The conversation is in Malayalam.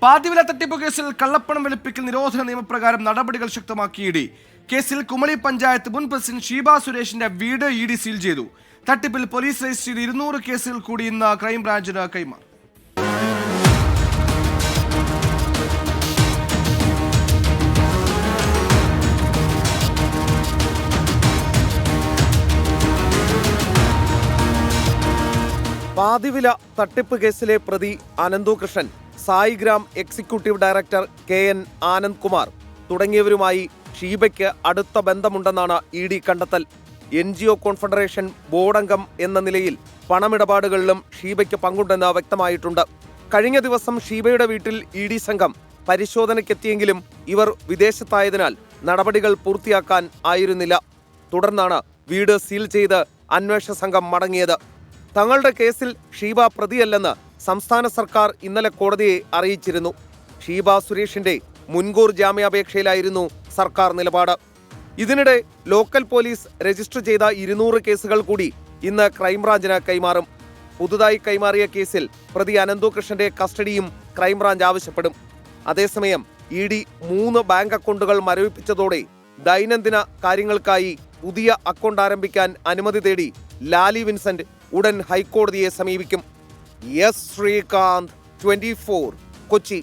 പാതിവില തട്ടിപ്പ് കേസിൽ കള്ളപ്പണം വെളുപ്പിക്കൽ നിരോധന നിയമപ്രകാരം നടപടികൾ ശക്തമാക്കി ഇഡി. കേസിൽ കുമളി പഞ്ചായത്ത് മുൻ പ്രസിഡന്റ് ഷീബ സുരേഷിന്റെ വീട് ഇഡി സീൽ ചെയ്തു. തട്ടിപ്പിൽ പോലീസ് രജിസ്റ്റർ ചെയ്ത 200 കേസുകൾ കൂടി ഇന്ന് ക്രൈംബ്രാഞ്ചിന് കൈമാറും. പാതിവില തട്ടിപ്പ് കേസിലെ പ്രതി Ananthu Krishnan, Saigram executive director KN Anand Kumar തുടങ്ങിയവരുമായി ഷീബയ്ക്ക് അടുത്ത ബന്ധമുണ്ടെന്നാണ് ഇഡി കണ്ടെത്തൽ. NGO കോൺഫെഡറേഷൻ ബോർഡംഗം എന്ന നിലയിൽ പണമിടപാടുകളിലും ഷീബയ്ക്ക് പങ്കുണ്ടെന്ന് വ്യക്തമായിട്ടുണ്ട്. കഴിഞ്ഞ ദിവസം ഷീബയുടെ വീട്ടിൽ ഇഡി സംഘം പരിശോധനയ്ക്കെത്തിയെങ്കിലും ഇവർ വിദേശത്തായതിനാൽ നടപടികൾ പൂർത്തിയാക്കാൻ ആയിരുന്നില്ല. തുടർന്നാണ് വീട് സീൽ ചെയ്ത് അന്വേഷണ സംഘം മടങ്ങിയത്. തങ്ങളുടെ കേസിൽ ഷീബ പ്രതിയല്ലെന്ന് സംസ്ഥാന സർക്കാർ ഇന്നലെ കോടതിയെ അറിയിച്ചിരുന്നു. ഷീബ സുരേഷിന്റെ മുൻകൂർ ജാമ്യാപേക്ഷയിലായിരുന്നു സർക്കാർ നിലപാട്. ഇതിനിടെ ലോക്കൽ പോലീസ് രജിസ്റ്റർ ചെയ്ത 200 കേസുകൾ കൂടി ഇന്ന് ക്രൈംബ്രാഞ്ചിന് കൈമാറും. പുതുതായി കൈമാറിയ കേസിൽ പ്രതി അനന്തു കൃഷ്ണന്റെ കസ്റ്റഡിയും ക്രൈംബ്രാഞ്ച് ആവശ്യപ്പെടും. അതേസമയം ഇഡി 3 ബാങ്ക് അക്കൗണ്ടുകൾ മരവിപ്പിച്ചതോടെ ദൈനംദിന കാര്യങ്ങൾക്കായി പുതിയ അക്കൗണ്ട് ആരംഭിക്കാൻ അനുമതി തേടി ലാലി വിൻസെന്റ് ഉടൻ ഹൈക്കോടതിയെ സമീപിക്കും. ശ്രീകാന്ത്, 24, കൊച്ചി.